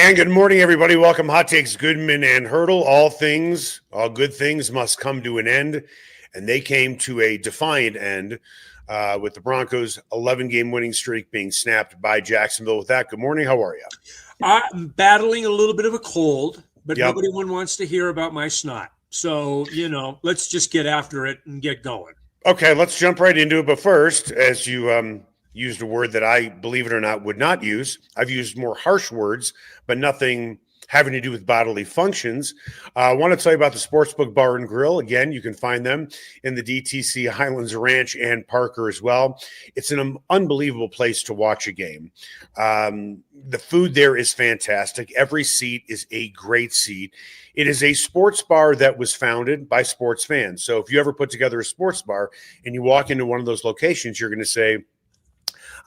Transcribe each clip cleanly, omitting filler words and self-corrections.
And good morning, everybody. Welcome, Hot Takes, Goodman and Haertl. All good things must come to an end, and they came to a defiant end with the Broncos' 11-game winning streak being snapped by Jacksonville. With that, good morning. How are you? I'm battling a little bit of a cold, but nobody wants to hear about my snot. So, let's just get after it and get going. Okay, let's jump right into it. But first, as you used a word that I, believe it or not, would not use. I've used more harsh words, but nothing having to do with bodily functions. I want to tell you about the Sportsbook Bar and Grill. Again, you can find them in the DTC Highlands Ranch and Parker as well. It's an unbelievable place to watch a game. The food there is fantastic. Every seat is a great seat. It is a sports bar that was founded by sports fans. So if you ever put together a sports bar and you walk into one of those locations, you're going to say,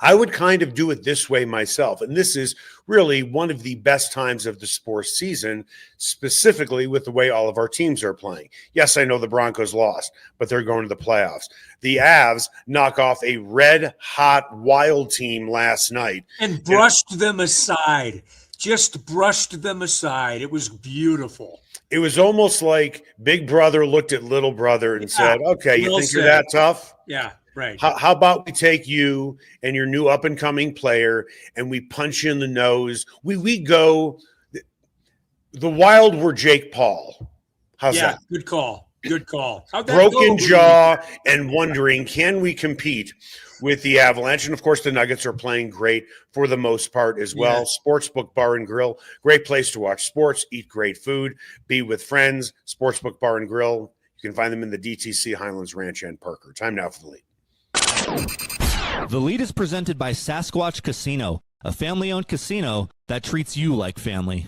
I would kind of do it this way myself. And this is really one of the best times of the sports season, specifically with the way all of our teams are playing. Yes, I know the Broncos lost, but they're going to the playoffs. The Avs knock off a red-hot Wild team last night. And brushed them aside. Just brushed them aside. It was beautiful. It was almost like Big Brother looked at Little Brother and said, okay, you think you're that tough? Yeah. Right. How about we take you and your new up-and-coming player and we punch you in the nose? We go – the Wild were Jake Paul. How's that? Good call. Good call. Broken jaw and wondering, can we compete with the Avalanche? And, of course, the Nuggets are playing great for the most part as well. Yeah. Sportsbook Bar and Grill, great place to watch sports, eat great food, be with friends. Sportsbook Bar and Grill, you can find them in the DTC Highlands Ranch and Parker. Time now for the lead. The lead is presented by Sasquatch Casino, a family-owned casino that treats you like family.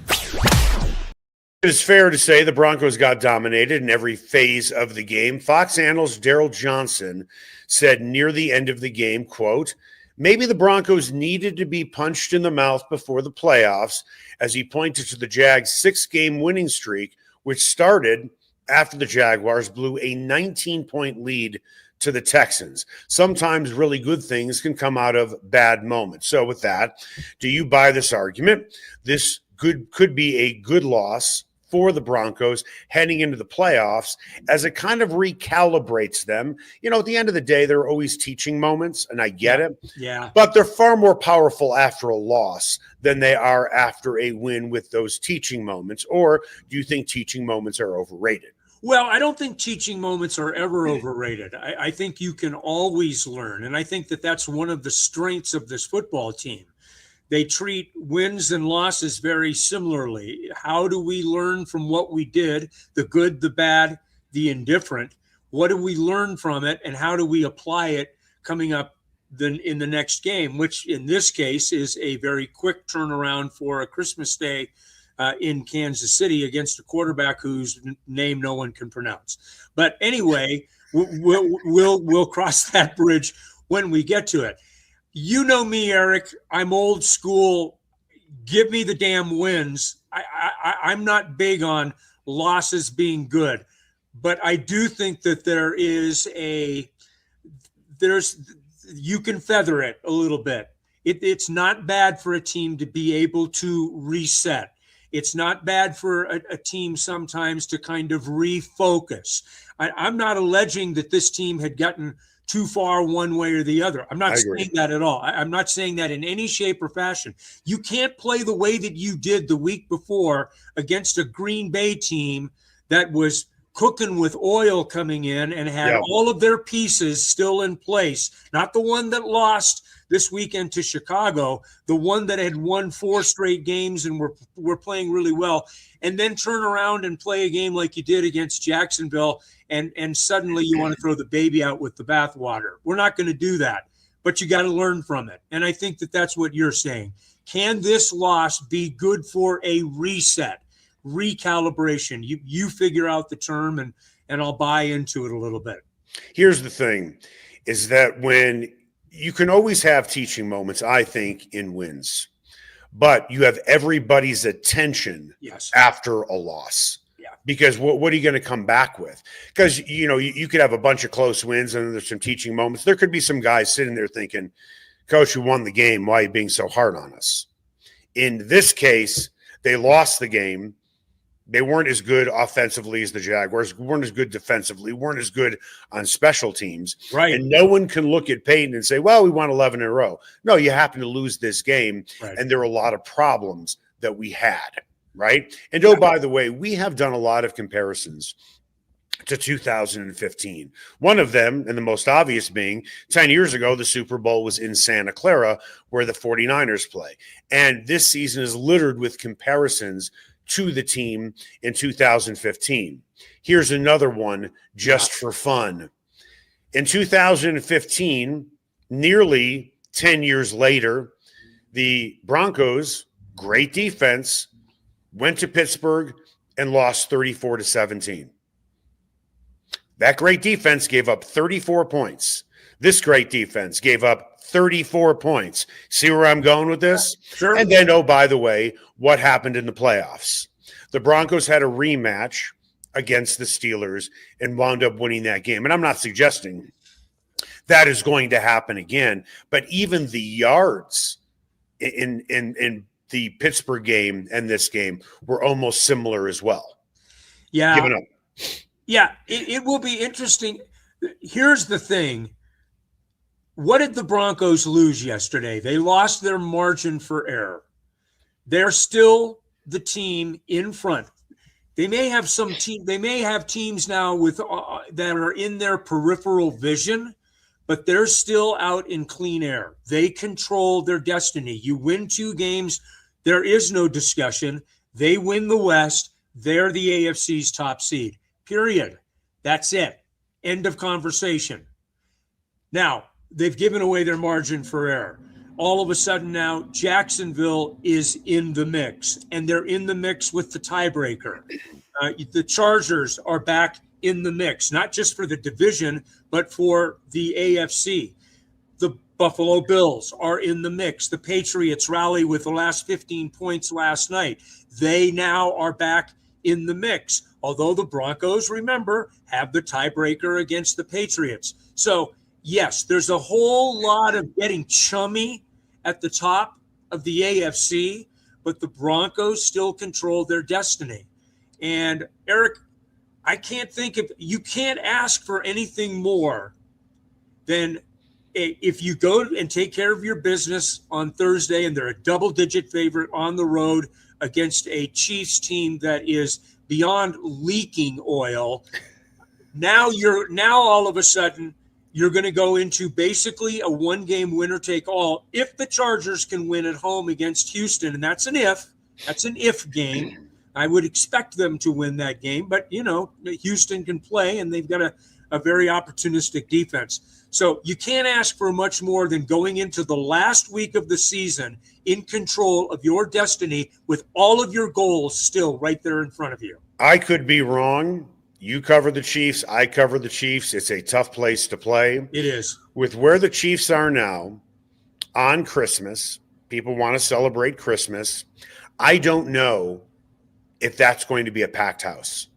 It is fair to say the Broncos got dominated in every phase of the game. Fox analyst Daryl Johnson said near the end of the game, quote, maybe the Broncos needed to be punched in the mouth before the playoffs, as he pointed to the Jags' 6-game winning streak, which started after the Jaguars blew a 19-point lead to the Texans. Sometimes really good things can come out of bad moments. So with that, do you buy this argument? This could be a good loss for the Broncos heading into the playoffs as it kind of recalibrates them. At the end of the day, there are always teaching moments, and I get it. Yeah. But they're far more powerful after a loss than they are after a win with those teaching moments. Or do you think teaching moments are overrated? Well, I don't think teaching moments are ever overrated. I think you can always learn. And I think that that's one of the strengths of this football team. They treat wins and losses very similarly. How do we learn from what we did, the good, the bad, the indifferent? What do we learn from it, and how do we apply it coming up in the next game, which in this case is a very quick turnaround for a Christmas Day in Kansas City against a quarterback whose name no one can pronounce. But anyway, we'll cross that bridge when we get to it. You know me, Eric. I'm old school. Give me the damn wins. I'm not big on losses being good, but I do think that you can feather it a little bit. It's not bad for a team to be able to reset. It's not bad for a team sometimes to kind of refocus. I'm not alleging that this team had gotten too far one way or the other. I'm not saying that at all. I'm not saying that in any shape or fashion. You can't play the way that you did the week before against a Green Bay team that was cooking with oil coming in and had all of their pieces still in place. Not the one that lost this weekend to Chicago, the one that had won 4 straight games and were playing really well, and then turn around and play a game like you did against Jacksonville, and suddenly you want to throw the baby out with the bathwater. We're not going to do that, but you got to learn from it. And I think that that's what you're saying. Can this loss be good for a reset, recalibration? You figure out the term, and I'll buy into it a little bit. Here's the thing, is that when you can always have teaching moments, I think, in wins, but you have everybody's attention after a loss. Yeah. Because what are you going to come back with? Because, you could have a bunch of close wins and there's some teaching moments. There could be some guys sitting there thinking, Coach, who won the game, why are you being so hard on us? In this case, They lost the game. They weren't as good offensively as the Jaguars, weren't as good defensively, weren't as good on special teams. Right. And no one can look at Payton and say, well, we won 11 in a row. No, you happen to lose this game. Right. And there are a lot of problems that we had, right? And oh, by the way, we have done a lot of comparisons to 2015. One of them, and the most obvious being, 10 years ago, the Super Bowl was in Santa Clara where the 49ers play. And this season is littered with comparisons to the team in 2015. Here's another one just for fun. In 2015, nearly 10 years later, the Broncos, great defense, went to Pittsburgh and lost 34-17. That great defense gave up 34 points. This great defense gave up 34 points. See where I'm going with this? Sure. And then, oh, by the way, what happened in the playoffs? The Broncos had a rematch against the Steelers and wound up winning that game. And I'm not suggesting that is going to happen again, but even the yards in the Pittsburgh game and this game were almost similar as well. Yeah. Giving up. Yeah, it will be interesting. Here's the thing. What did the Broncos lose yesterday? They lost their margin for error. They're still the team in front. They may have teams now with that are in their peripheral vision, but they're still out in clean air. They control their destiny. You win 2 games, there is no discussion. They win the West. They're the AFC's top seed. Period. That's it. End of conversation. Now, they've given away their margin for error. All of a sudden now, Jacksonville is in the mix, and they're in the mix with the tiebreaker. The Chargers are back in the mix, not just for the division, but for the AFC. The Buffalo Bills are in the mix. The Patriots rally with the last 15 points last night. They now are back in the mix. Although the Broncos, remember, have the tiebreaker against the Patriots. So, yes, there's a whole lot of getting chummy at the top of the AFC, but the Broncos still control their destiny. And, Eric, you can't ask for anything more than if you go and take care of your business on Thursday and they're a double-digit favorite on the road against a Chiefs team that is beyond leaking oil. Now all of a sudden you're going to go into basically a 1-game winner take all if the Chargers can win at home against Houston, and that's an if game. I would expect them to win that game, but Houston can play and they've got a very opportunistic defense. So you can't ask for much more than going into the last week of the season in control of your destiny with all of your goals still right there in front of you. I could be wrong. You cover the Chiefs. I cover the Chiefs. It's a tough place to play. It is. With where the Chiefs are now on Christmas, people want to celebrate Christmas. I don't know if that's going to be a packed house.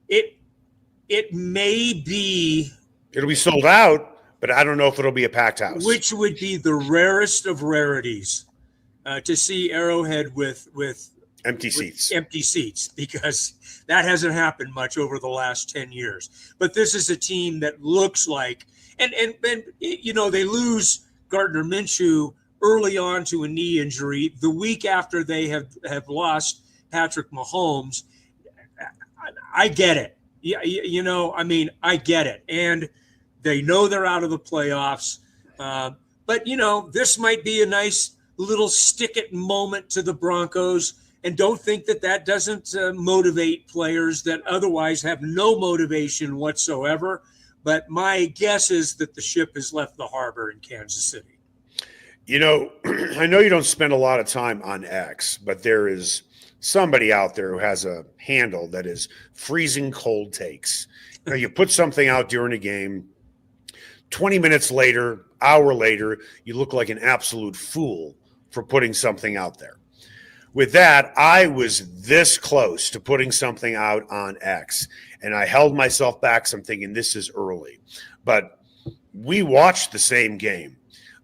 It may be. It'll be sold out, but I don't know if it'll be a packed house. Which would be the rarest of rarities to see Arrowhead with empty seats, because that hasn't happened much over the last 10 years. But this is a team that looks like, and they lose Gardner Minshew early on to a knee injury. The week after they have lost Patrick Mahomes, I get it. Yeah, I get it. And they know they're out of the playoffs. But, this might be a nice little stick-it moment to the Broncos. And don't think that doesn't motivate players that otherwise have no motivation whatsoever. But my guess is that the ship has left the harbor in Kansas City. I know you don't spend a lot of time on X, but there is somebody out there who has a handle that is freezing cold takes. You put something out during a game, 20 minutes later, hour later, you look like an absolute fool for putting something out there. With that, I was this close to putting something out on X, and I held myself back. So I'm thinking this is early. But we watched the same game.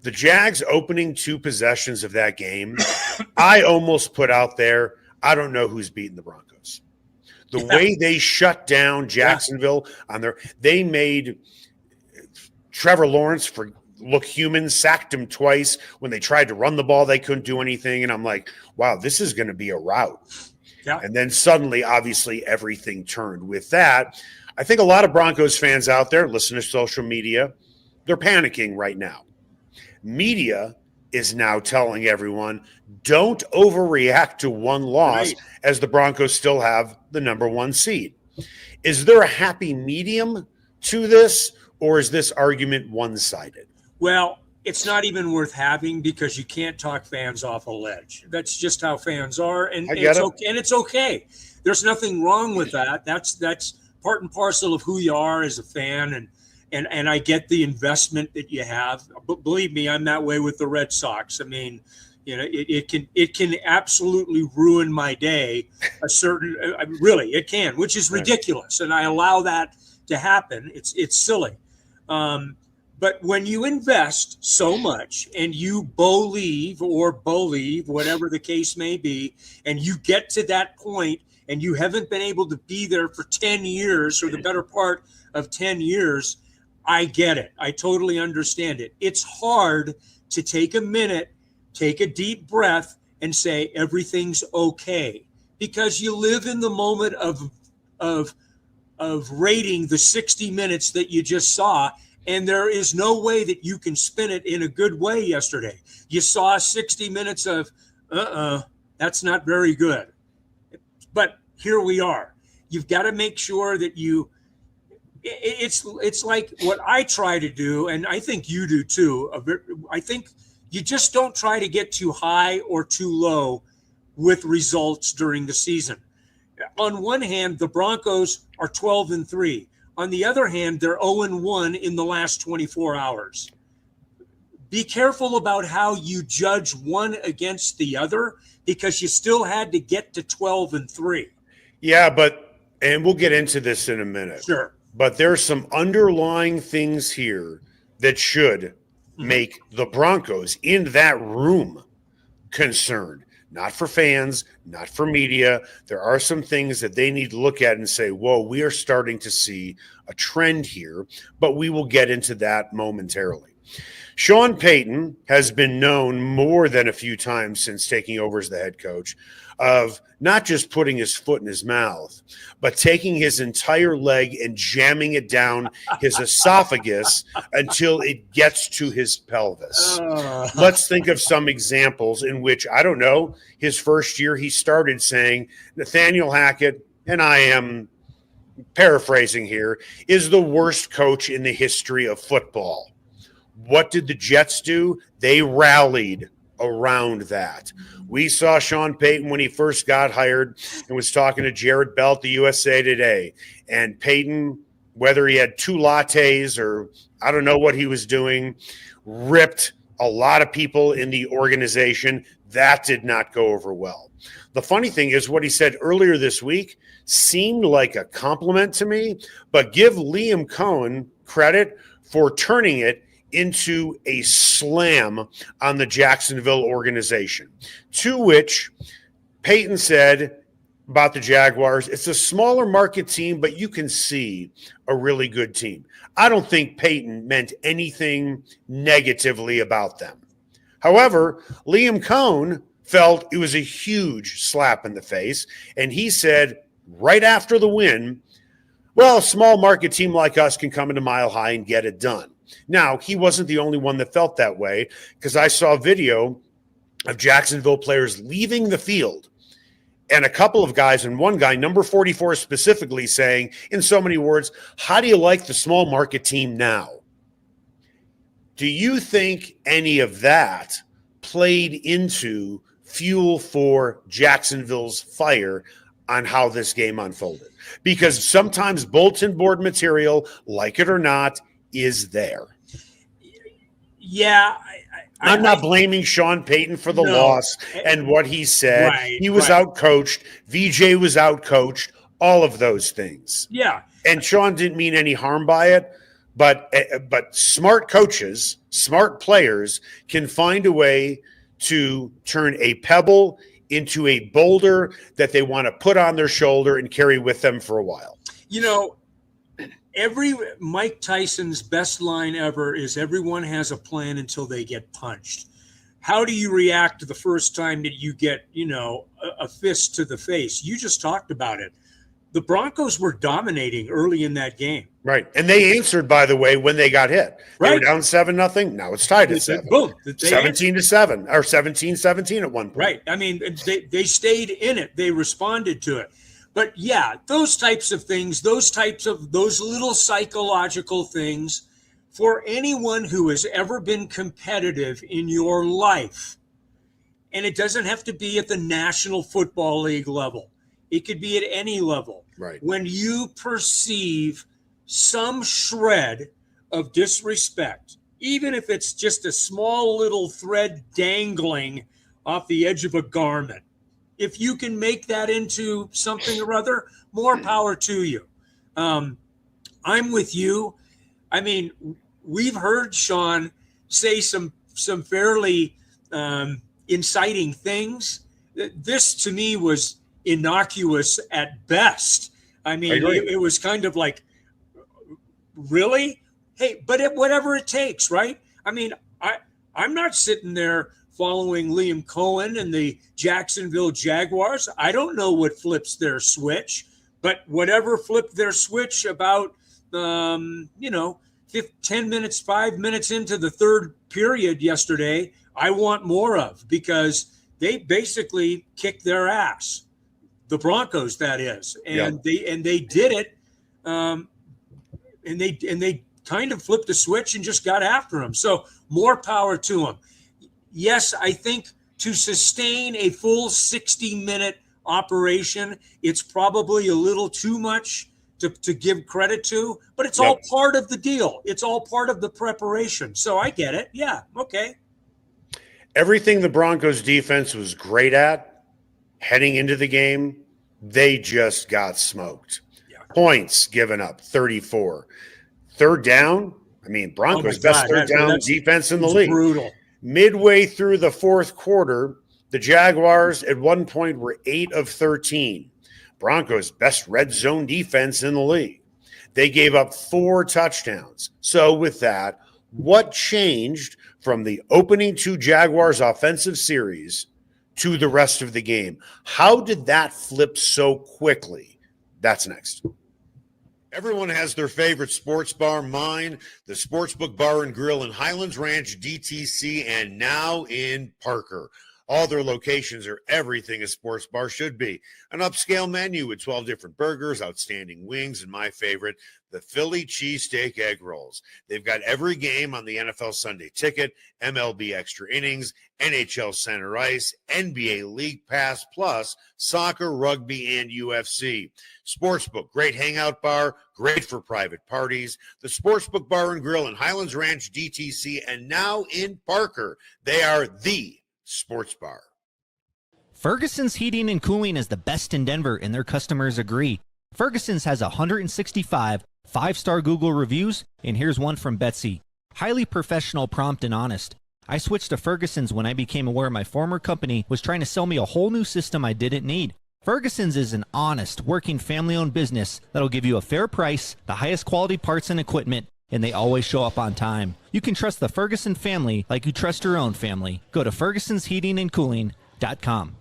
The Jags opening 2 possessions of that game, I almost put out there, I don't know who's beating the Broncos. The way they shut down Jacksonville they made Trevor Lawrence look human, sacked him twice. When they tried to run the ball, they couldn't do anything. And I'm like, wow, this is going to be a rout. Yeah. And then suddenly, obviously, everything turned. With that, I think a lot of Broncos fans out there listen to social media. They're panicking right now. Media is now telling everyone, don't overreact to one loss, as the Broncos still have the number 1 seed. Is there a happy medium to this, or is this argument one-sided? Well, it's not even worth having, because you can't talk fans off a ledge. That's just how fans are, and it's okay. There's nothing wrong with that. That's part and parcel of who you are as a fan, and I get the investment that you have. But believe me, I'm that way with the Red Sox. I mean, it can absolutely ruin my day. Really, it can, which is ridiculous, and I allow that to happen. It's silly. But when you invest so much and you believe, whatever the case may be, and you get to that point and you haven't been able to be there for 10 years or the better part of 10 years, I get it. I totally understand it. It's hard to take a minute, take a deep breath, and say everything's okay, because you live in the moment of rating the 60 minutes that you just saw. And there is no way that you can spin it in a good way yesterday. You saw 60 minutes of, that's not very good. But here we are. You've got to make sure that it's like what I try to do, and I think you do too. I think you just don't try to get too high or too low with results during the season. On one hand, the Broncos are 12-3. On the other hand, they're 0-1 in the last 24 hours. Be careful about how you judge one against the other, because you still had to get to 12-3. Yeah, and we'll get into this in a minute. Sure. But there's some underlying things here that should make the Broncos in that room concerned. Not for fans, not for media. There are some things that they need to look at and say, whoa, we are starting to see a trend here, but we will get into that momentarily. Sean Payton has been known more than a few times since taking over as the head coach of not just putting his foot in his mouth, but taking his entire leg and jamming it down his esophagus until it gets to his pelvis. Let's think of some examples in which, I don't know, his first year he started saying, Nathaniel Hackett, and I am paraphrasing here, is the worst coach in the history of football. What did the Jets do? They rallied around that. We saw Sean Payton when he first got hired and was talking to Jared Bell at the USA Today. And Payton, whether he had 2 lattes or I don't know what he was doing, ripped a lot of people in the organization. That did not go over well. The funny thing is what he said earlier this week seemed like a compliment to me, but give Liam Coen credit for turning it into a slam on the Jacksonville organization, to which Payton said about the Jaguars, it's a smaller market team, but you can see a really good team. I don't think Payton meant anything negatively about them. However, Liam Coen felt it was a huge slap in the face, and he said right after the win, well, a small market team like us can come into Mile High and get it done. Now, he wasn't the only one that felt that way, because I saw a video of Jacksonville players leaving the field and a couple of guys, and one guy, number 44 specifically, saying in so many words, how do you like the small market team now? Do you think any of that played into fuel for Jacksonville's fire on how this game unfolded? Because sometimes bulletin board material, like it or not, is there. Yeah. I'm not blaming Sean Payton for the loss and what he said. Right, he was outcoached. VJ was outcoached. All of those things. Yeah. And Sean didn't mean any harm by it. But smart coaches, smart players can find a way to turn a pebble into a boulder that they want to put on their shoulder and carry with them for a while. You know, every Mike Tyson's best line ever is everyone has a plan until they get punched. How do you react the first time that you get, a fist to the face? You just talked about it. The Broncos were dominating early in that game. Right. And they answered, by the way, when they got hit. They were down 7-0. Now it's tied at 7. Boom. 17-7 or 17-17 at one point. Right. I mean, they stayed in it. They responded to it. But yeah, those types of things, those little psychological things, for anyone who has ever been competitive in your life, and it doesn't have to be at the National Football League level. It could be at any level. Right. When you perceive some shred of disrespect, even if it's just a small little thread dangling off the edge of a garment, if you can make that into something or other, more power to you. I'm with you. I mean, we've heard Sean say some fairly inciting things. This to me was innocuous at best. I mean, it was kind of like, really? Hey, but whatever it takes, right? I mean, I'm not sitting there following Liam Coen and the Jacksonville Jaguars. I don't know what flips their switch, but whatever flipped their switch about, 10 minutes, 5 minutes into the third period yesterday, I want more of, because they basically kicked their ass. The Broncos, that is, and they did it, and they kind of flipped the switch and just got after them. So more power to them. Yes, I think to sustain a full 60-minute operation, it's probably a little too much to give credit to, but it's all part of the deal. It's all part of the preparation. So I get it. Yeah, okay. Everything the Broncos defense was great at heading into the game, they just got smoked. Yeah. Points given up, 34. Third down, I mean, Broncos' best third down defense in the league. Brutal. Midway through the fourth quarter, the Jaguars at one point were 8 of 13. Broncos' best red zone defense in the league. They gave up 4 touchdowns. So with that, what changed from the opening 2 Jaguars offensive series to the rest of the game? How did that flip so quickly? That's next. Everyone has their favorite sports bar. Mine, the Sportsbook Bar and Grill in Highlands Ranch, DTC, and now in Parker. All their locations are everything a sports bar should be. An upscale menu with 12 different burgers, outstanding wings, and my favorite, the Philly cheesesteak egg rolls. They've got every game on the NFL Sunday Ticket, MLB Extra Innings, NHL Center Ice, NBA League Pass, plus soccer, rugby, and UFC. Sportsbook, great hangout bar, great for private parties. The Sportsbook Bar and Grill in Highlands Ranch, DTC, and now in Parker. They are the sports bar. Ferguson's Heating and Cooling is the best in Denver, and their customers agree. Ferguson's has 165 5-star Google reviews, and here's one from Betsy. Highly professional, prompt, and honest. I switched to Ferguson's when I became aware my former company was trying to sell me a whole new system I didn't need. Ferguson's is an honest, working, family-owned business that'll give you a fair price, the highest quality parts and equipment, and they always show up on time. You can trust the Ferguson family like you trust your own family. Go to fergusonsheatingandcooling.com.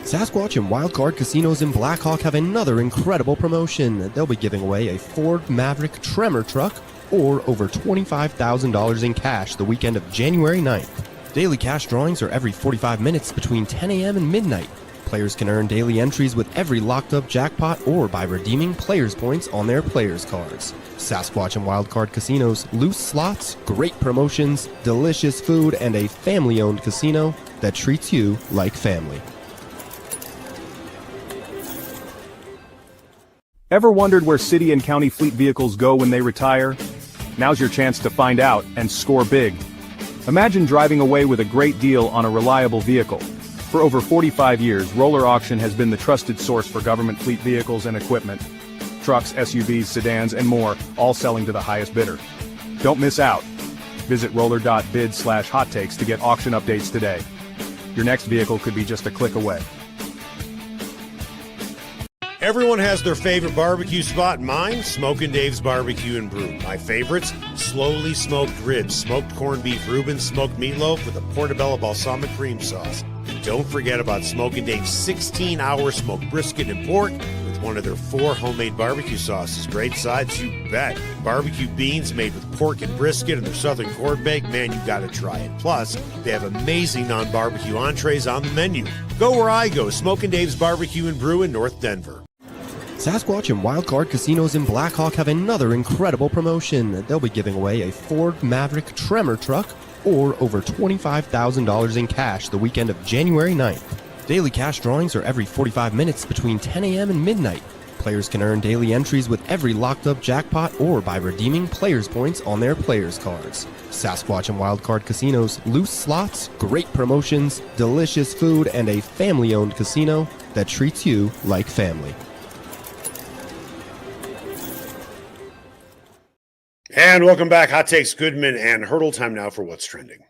Sasquatch and Wildcard Casinos in Blackhawk have another incredible promotion. They'll be giving away a Ford Maverick Tremor truck or over $25,000 in cash the weekend of January 9th. Daily cash drawings are every 45 minutes between 10 a.m. and midnight. Players can earn daily entries with every locked-up jackpot or by redeeming players' points on their players' cards. Sasquatch and Wildcard Casinos, loose slots, great promotions, delicious food, and a family-owned casino that treats you like family. Ever wondered where city and county fleet vehicles go when they retire? Now's your chance to find out and score big. Imagine driving away with a great deal on a reliable vehicle. For over 45 years, Roller Auction has been the trusted source for government fleet vehicles and equipment. trucks, SUVs, sedans, and more, all selling to the highest bidder. Don't miss out. Visit roller.bid/hot takes to get auction updates today. Your next vehicle could be just a click away. Everyone has their favorite barbecue spot. Mine, Smokin' Dave's Barbecue and Brew. My favorites, slowly smoked ribs, smoked corned beef Reuben, smoked meatloaf with a portobello balsamic cream sauce. And don't forget about Smokin' Dave's 16-hour smoked brisket and pork with one of their 4 homemade barbecue sauces. Great sides, you bet. Barbecue beans made with pork and brisket and their southern corn bake. Man, you gotta try it. Plus, they have amazing non-barbecue entrees on the menu. Go where I go, Smokin' Dave's Barbecue and Brew in North Denver. Sasquatch and Wildcard Casinos in Blackhawk have another incredible promotion. They'll be giving away a Ford Maverick Tremor truck or over $25,000 in cash the weekend of January 9th. Daily cash drawings are every 45 minutes between 10 a.m. and midnight. Players can earn daily entries with every locked-up jackpot or by redeeming players' points on their players' cards. Sasquatch and Wildcard Casinos, loose slots, great promotions, delicious food, and a family-owned casino that treats you like family. And welcome back. Hot Takes, Goodman and Haertl. Time now for What's Trending.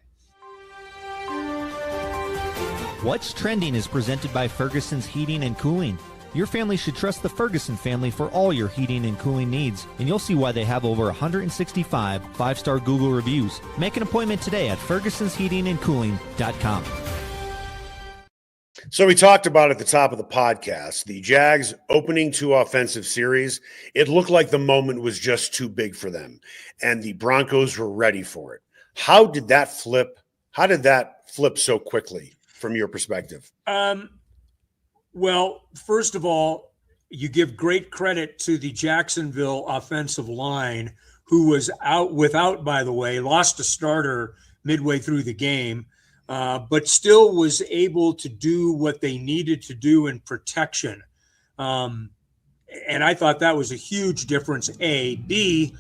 What's Trending is presented by Ferguson's Heating and Cooling. Your family should trust the Ferguson family for all your heating and cooling needs, and you'll see why they have over 165 5-star Google reviews. Make an appointment today at fergusonsheatingandcooling.com. So we talked about at the top of the podcast, the Jags opening 2 offensive series. It looked like the moment was just too big for them, and the Broncos were ready for it. How did that flip? How did that flip so quickly from your perspective? Well, first of all, you give great credit to the Jacksonville offensive line, who was without, by the way, lost a starter midway through the game. But still was able to do what they needed to do in protection. And I thought that was a huge difference, A. B,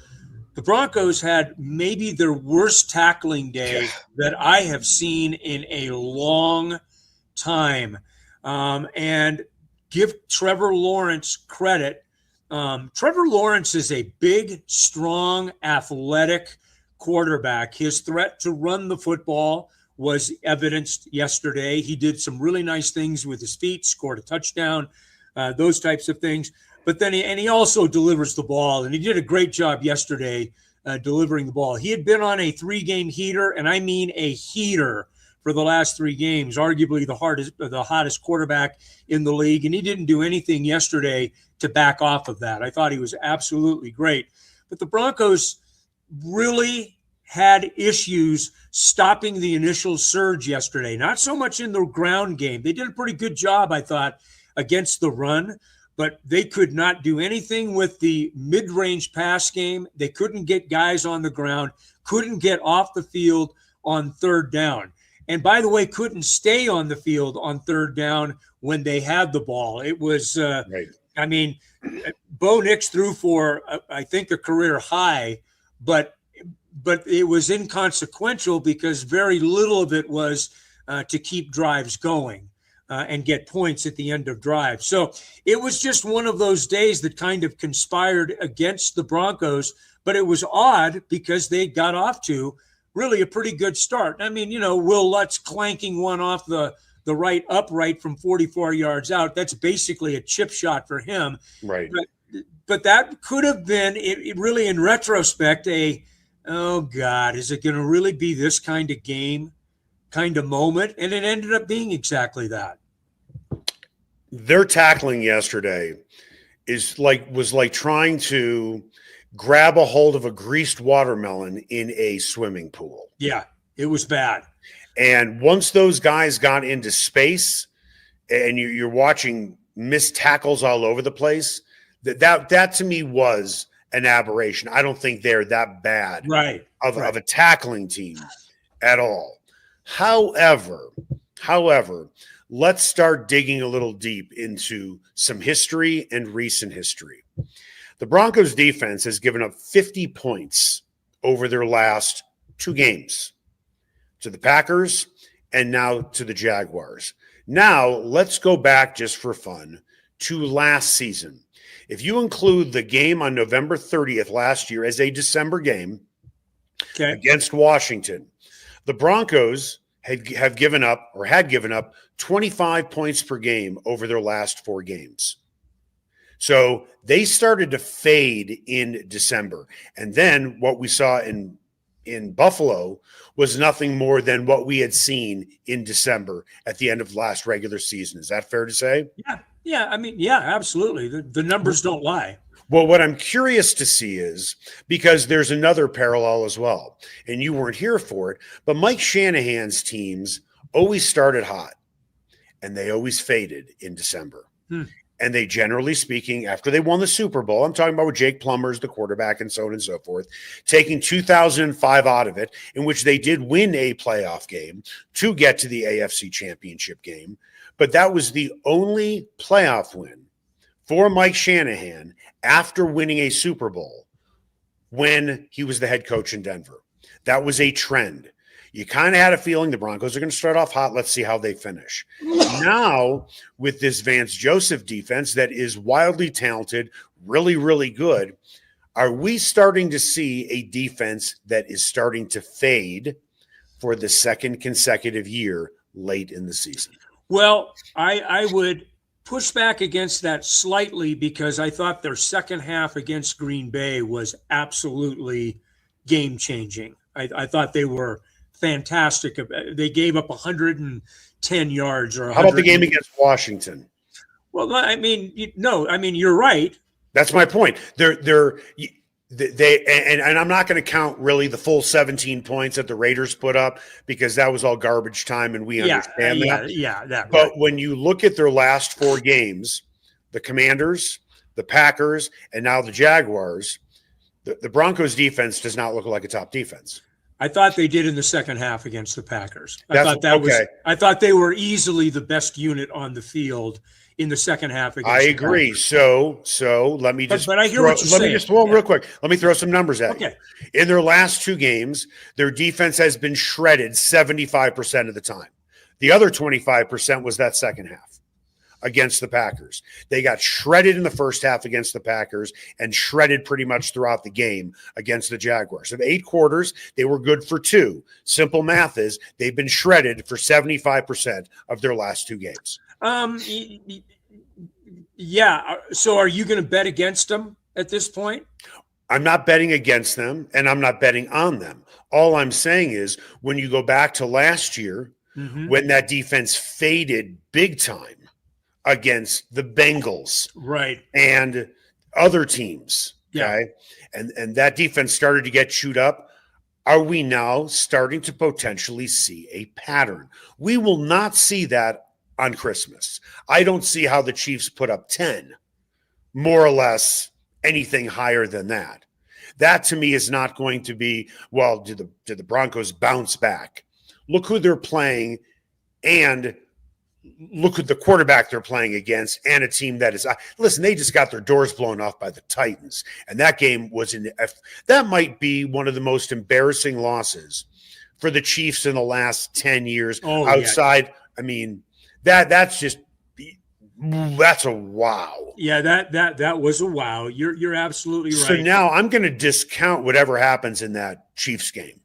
the Broncos had maybe their worst tackling day that I have seen in a long time. And give Trevor Lawrence credit. Trevor Lawrence is a big, strong, athletic quarterback. His threat to run the football was evidenced yesterday. He did some really nice things with his feet, scored a touchdown, those types of things. But then he also delivers the ball, and he did a great job yesterday delivering the ball. He had been on a 3-game heater, and I mean a heater, for the last 3 games, arguably the hottest quarterback in the league, and he didn't do anything yesterday to back off of that. I thought he was absolutely great. But the Broncos really had issues stopping the initial surge yesterday. Not so much in the ground game. They did a pretty good job, I thought, against the run, but they could not do anything with the mid-range pass game. They couldn't get guys on the ground, couldn't get off the field on 3rd down. And by the way, couldn't stay on the field on 3rd down when they had the ball. It was, Right. I mean, Bo Nix threw for, I think, a career high, but it was inconsequential because very little of it was to keep drives going and get points at the end of drives. So it was just one of those days that kind of conspired against the Broncos, but it was odd because they got off to really a pretty good start. I mean, Will Lutz clanking one off the right upright from 44 yards out. That's basically a chip shot for him. Right. But that could have been, it really in retrospect, oh God, is it going to really be this kind of game, kind of moment? And it ended up being exactly that. Their tackling yesterday was like trying to grab a hold of a greased watermelon in a swimming pool. Yeah, it was bad. And once those guys got into space and you're watching missed tackles all over the place, that to me was an aberration. I don't think they're that bad of a tackling team at all. However, let's start digging a little deep into some history and recent history. The Broncos defense has given up 50 points over their last 2 games to the Packers and now to the Jaguars. Now, let's go back just for fun to last season. If you include the game on November 30th last year as a December game against Washington, the Broncos had given up 25 points per game over their last 4 games. So they started to fade in December. And then what we saw in Buffalo was nothing more than what we had seen in December at the end of last regular season. Is that fair to say? Yeah. I mean, yeah, absolutely. The numbers don't lie. Well, what I'm curious to see is, because there's another parallel as well, and you weren't here for it, but Mike Shanahan's teams always started hot and they always faded in December. And they, generally speaking, after they won the Super Bowl, I'm talking about with Jake Plummer's the quarterback and so on and so forth, taking 2005 out of it, in which they did win a playoff game to get to the AFC Championship game. But that was the only playoff win for Mike Shanahan after winning a Super Bowl when he was the head coach in Denver. That was a trend. You kind of had a feeling the Broncos are going to start off hot. Let's see how they finish. Now, with this Vance Joseph defense that is wildly talented, really, really good, are we starting to see a defense that is starting to fade for the second consecutive year late in the season? Well, I would push back against that slightly, because I thought their second half against Green Bay was absolutely game-changing. I thought they were fantastic. They gave up 110 yards. Or how about the game against Washington? Well, I mean, you're right. That's my point. And I'm not going to count really the full 17 points that the Raiders put up, because that was all garbage time, and we understand that. But when you look at their last 4 games, the Commanders, the Packers, and now the Jaguars, the Broncos defense does not look like a top defense. I thought they did in the second half against the Packers. I thought they were easily the best unit on the field in the second half. I agree. So let me just. But I hear what you're saying. Real quick. Let me throw some numbers at you. In their last 2 games, their defense has been shredded 75% of the time. The other 25% was that second half against the Packers. They got shredded in the first half against the Packers and shredded pretty much throughout the game against the Jaguars. Of 8 quarters, they were good for 2. Simple math is they've been shredded for 75% of their last 2 games. Yeah. So are you going to bet against them at this point? I'm not betting against them, and I'm not betting on them. All I'm saying is, when you go back to last year, when that defense faded big time against the Bengals, right, and other teams, okay, and that defense started to get chewed up, are we now starting to potentially see a pattern? We will not see that on Christmas. I don't see how the Chiefs put up 10, more or less anything higher than that. That to me is not going to be, well, did the Broncos bounce back? Look who they're playing, and look at the quarterback they're playing against, and a team that is listen, they just got their doors blown off by the Titans. And that game was that might be one of the most embarrassing losses for the Chiefs in the last 10 years outside. Yeah. I mean, that's a wow. Yeah, that was a wow. You're absolutely right. So now I'm going to discount whatever happens in that Chiefs game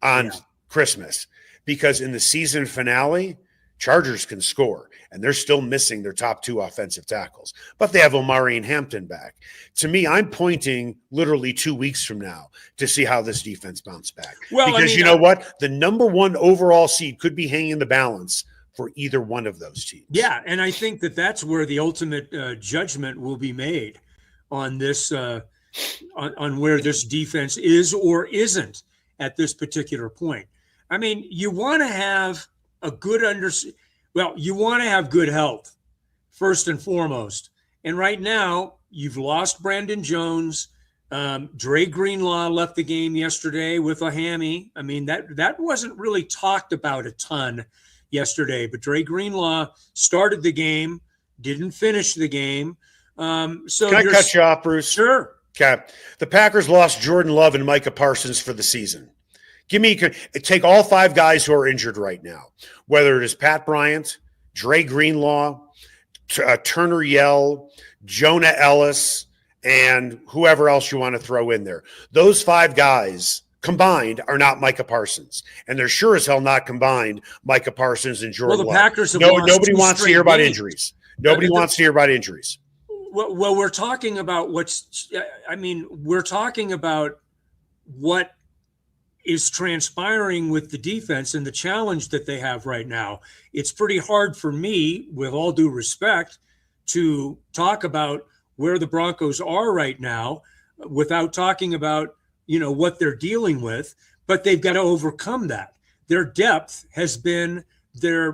on Christmas, because in the season finale, Chargers can score, and they're still missing their top 2 offensive tackles, but they have Omari and Hampton back. To me, I'm pointing literally 2 weeks from now to see how this defense bounced back. Well, because you know what? The number 1 overall seed could be hanging in the balance for either one of those teams. Yeah, and I think that's where the ultimate judgment will be made on this, on where this defense is or isn't at this particular point. I mean, you want to have a good you want to have good health first and foremost. And right now, you've lost Brandon Jones. Dre Greenlaw left the game yesterday with a hammy. I mean, that wasn't really talked about a ton yesterday, but Dre Greenlaw started the game, didn't finish the game. So can I cut you off, Bruce? Sure. Okay. The Packers lost Jordan Love and Micah Parsons for the season. Take all 5 guys who are injured right now, whether it is Pat Bryant, Dre Greenlaw, Turner Yell, Jonah Ellis, and whoever else you want to throw in there. Those 5 guys combined are not Micah Parsons, and they're sure as hell not combined Micah Parsons and Jordan. Well, the Love. Packers have lost Nobody 2 wants to straight hear about games. injuries. Nobody wants to hear about injuries. Well, we're talking about we're talking about what is transpiring with the defense and the challenge that they have right now. It's pretty hard for me, with all due respect, to talk about where the Broncos are right now without talking about, what they're dealing with, but they've got to overcome that. Their depth has been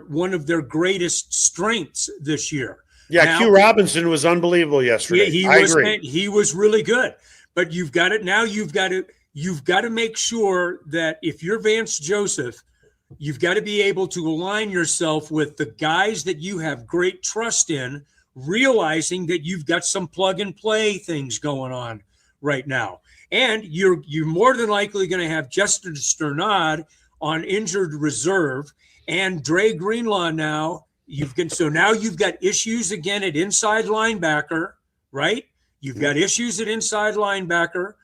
one of their greatest strengths this year. Yeah, now, Q Robinson was unbelievable yesterday. He was really good. But you've got to make sure that if you're Vance Joseph, you've got to be able to align yourself with the guys that you have great trust in, realizing that you've got some plug and play things going on right now. And you're more than likely going to have Justin Sternad on injured reserve and Dre Greenlaw now. Now you've got issues again at inside linebacker, right? You've got issues at inside linebacker.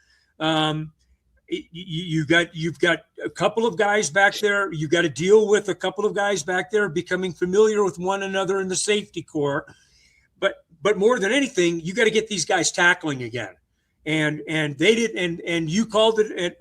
You've got a couple of guys back there. You've got to deal with a couple of guys back there becoming familiar with one another in the safety core. But more than anything, you got to get these guys tackling again. And they did, and you called it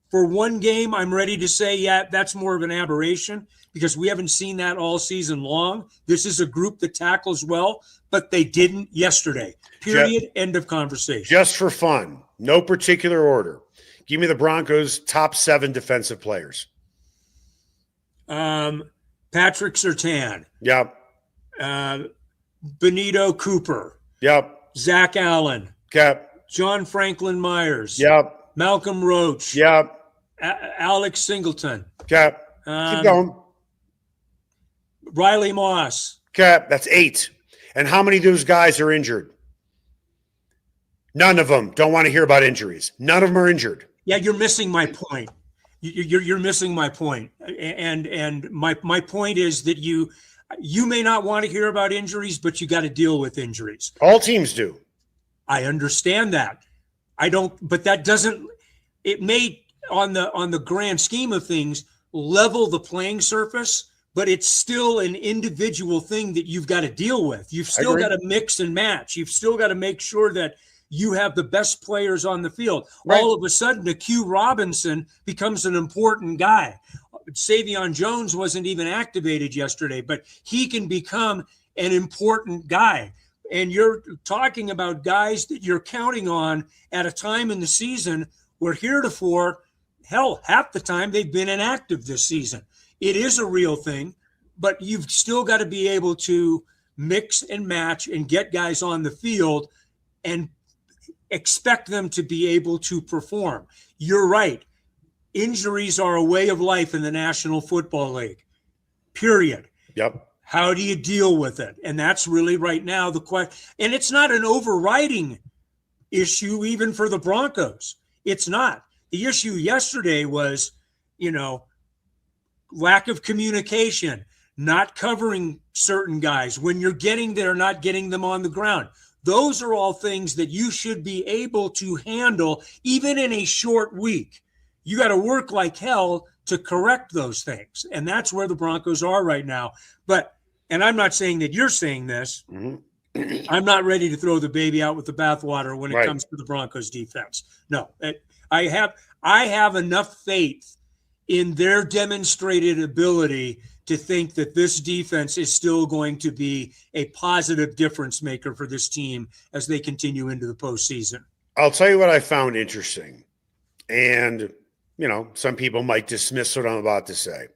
for one game. I'm ready to say, yeah, that's more of an aberration because we haven't seen that all season long. This is a group that tackles well, but they didn't yesterday. Period. End of conversation. Just for fun, no particular order. Give me the Broncos' top 7 defensive players. Patrick Surtain. Yep. Benito Cooper. Yep. Zach Allen. Yep. John Franklin Myers. Yep. Malcolm Roach. Yep. Alex Singleton. Yep. Keep going. Riley Moss. Okay, that's 8. And how many of those guys are injured? None of them. Don't want to hear about injuries. None of them are injured. Yeah, you're missing my point. You're missing my point. And my point is that you may not want to hear about injuries, but you got to deal with injuries. All teams do. I understand that. I don't, but that doesn't. It may on the grand scheme of things level the playing surface, but it's still an individual thing that you've got to deal with. You've still got to mix and match. You've still got to make sure that you have the best players on the field. Right. All of a sudden, a Q Robinson becomes an important guy. Savion Jones wasn't even activated yesterday, but he can become an important guy. And you're talking about guys that you're counting on at a time in the season where heretofore, half the time they've been inactive this season. It is a real thing, but you've still got to be able to mix and match and get guys on the field and expect them to be able to perform. You're right. Injuries are a way of life in the National Football League, period. Yep. How do you deal with it? And that's really right now the question. And it's not an overriding issue even for the Broncos. It's not. The issue yesterday was, lack of communication, not covering certain guys. When you're getting there, not getting them on the ground. Those are all things that you should be able to handle even in a short week. You got to work like hell to correct those things. And that's where the Broncos are right now. And I'm not saying that you're saying this. Mm-hmm. I'm not ready to throw the baby out with the bathwater when it comes to the Broncos defense. No, I have enough faith in their demonstrated ability to think that this defense is still going to be a positive difference maker for this team as they continue into the postseason. I'll tell you what I found interesting. And, some people might dismiss what I'm about to say.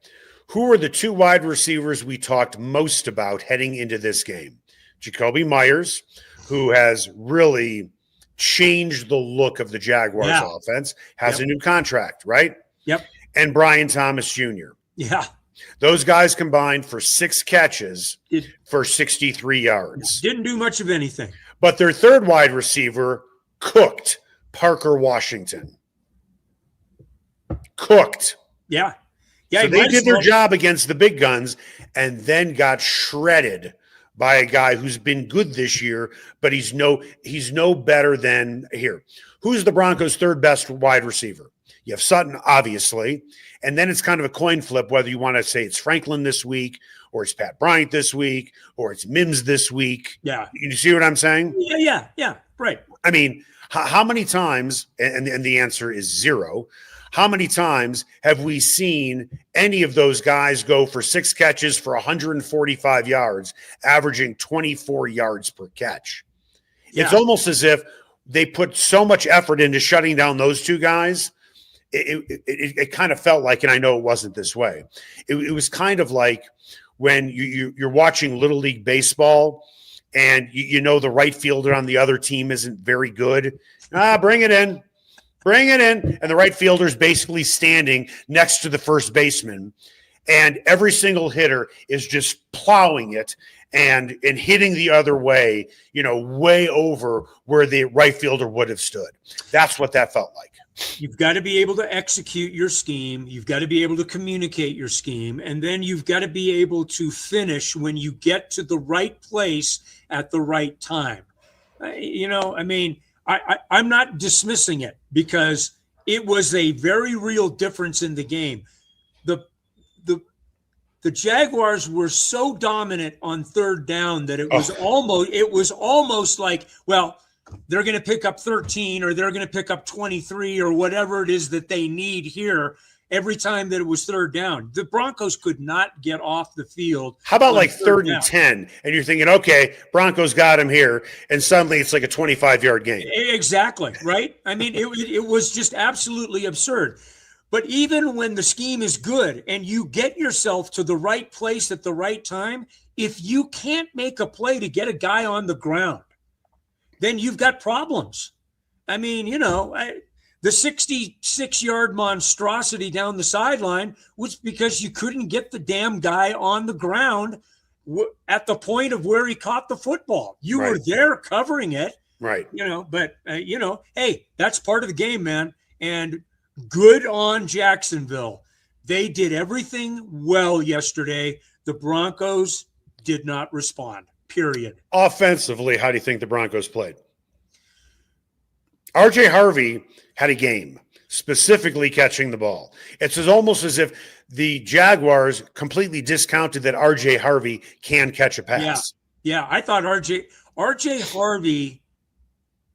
Who are the 2 wide receivers we talked most about heading into this game? Jacoby Myers, who has really changed the look of the Jaguars offense, has a new contract, right? Yep. And Brian Thomas Jr. Yeah. Those guys combined for 6 catches for 63 yards. Didn't do much of anything. But their 3rd wide receiver cooked Parker Washington. Cooked. Yeah. Yeah, so they did their job against the big guns and then got shredded by a guy who's been good this year, but he's no better than here. Who's the Broncos' third best wide receiver? You have Sutton, obviously, and then it's kind of a coin flip whether you want to say it's Franklin this week, or it's Pat Bryant this week, or it's Mims this week. Yeah. You see what I'm saying? Yeah. Right. I mean, how many times, and the answer is zero, how many times have we seen any of those guys go for 6 catches for 145 yards, averaging 24 yards per catch? Yeah. It's almost as if they put so much effort into shutting down those two guys. It kind of felt like, and I know it wasn't this way, it was kind of like when you're watching Little League Baseball and you know the right fielder on the other team isn't very good. Bring it in. And the right fielder is basically standing next to the first baseman, and every single hitter is just plowing it and hitting the other way, way over where the right fielder would have stood. That's what that felt like. You've got to be able to execute your scheme. You've got to be able to communicate your scheme. And then you've got to be able to finish when you get to the right place at the right time. I'm not dismissing it because it was a very real difference in the game. The Jaguars were so dominant on third down that it was almost like, well, they're going to pick up 13 or they're going to pick up 23 or whatever it is that they need here every time that it was third down. The Broncos could not get off the field. How about like third and 10? And you're thinking, okay, Broncos got him here. And suddenly it's like a 25-yard game. Exactly, right? I mean, it was just absolutely absurd. But even when the scheme is good and you get yourself to the right place at the right time, if you can't make a play to get a guy on the ground, then you've got problems. I mean, the 66-yard monstrosity down the sideline was because you couldn't get the damn guy on the ground at the point of where he caught the football. You were there covering it. Right. Hey, that's part of the game, man. And good on Jacksonville. They did everything well yesterday. The Broncos did not respond. Period. Offensively, how do you think the Broncos played? R.J. Harvey had a game, specifically catching the ball. It's almost as if the Jaguars completely discounted that R.J. Harvey can catch a pass. Yeah. I thought R.J. Harvey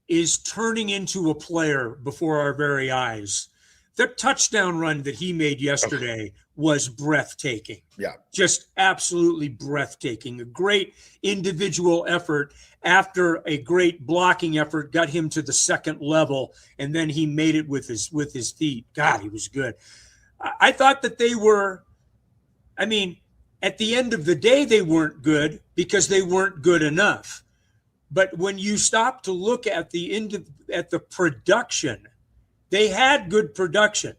is turning into a player before our very eyes. The touchdown run that he made yesterday was breathtaking. Yeah. Just absolutely breathtaking. A great individual effort after a great blocking effort got him to the second level, and then he made it with his feet. God, he was good. I thought that they were, at the end of the day, they weren't good because they weren't good enough. But when you stop to look at the production, they had good production,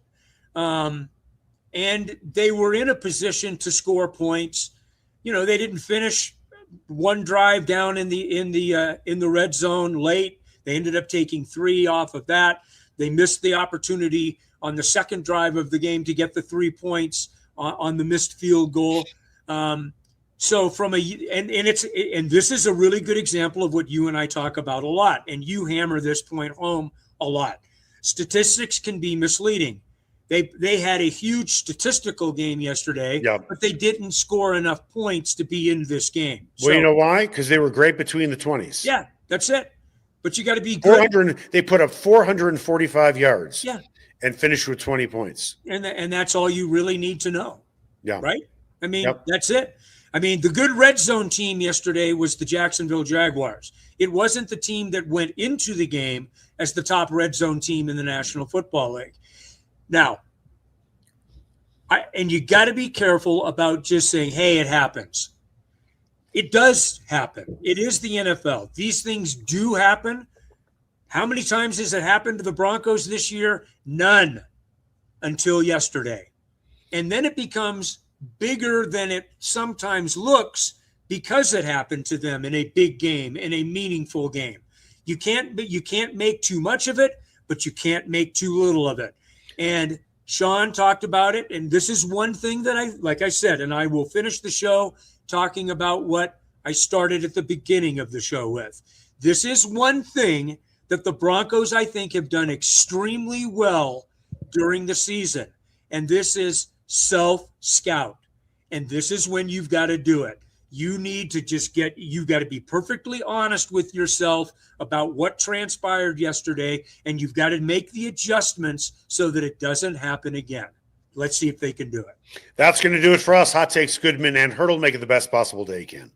and they were in a position to score points. They didn't finish one drive down in the red zone late. They ended up taking 3 off of that. They missed the opportunity on the second drive of the game to get the 3 points on the missed field goal. So this is a really good example of what you and I talk about a lot, and you hammer this point home a lot. Statistics can be misleading. They had a huge statistical game yesterday, but they didn't score enough points to be in this game. Well, you know why? Because they were great between the 20s. Yeah, that's it. But you got to be good. They put up 445 yards. Yeah. And finished with 20 points. And that's all you really need to know. Yeah. Right? That's it. The good red zone team yesterday was the Jacksonville Jaguars. It wasn't the team that went into the game as the top red zone team in the National Football League. Now, you got to be careful about just saying, hey, it happens. It does happen. It is the NFL. These things do happen. How many times has it happened to the Broncos this year? None until yesterday. And then it becomes bigger than it sometimes looks because it happened to them in a big game, in a meaningful game. You can't make too much of it, but you can't make too little of it. And Sean talked about it, and this is one thing that like I said, and I will finish the show talking about what I started at the beginning of the show with. This is one thing that the Broncos, I think, have done extremely well during the season, and this is self-scout. And this is when you've got to do it. You need to you've got to be perfectly honest with yourself about what transpired yesterday, and you've got to make the adjustments so that it doesn't happen again. Let's see if they can do it. That's going to do it for us. Hot Takes, Goodman and Haertl. Make it the best possible day you can.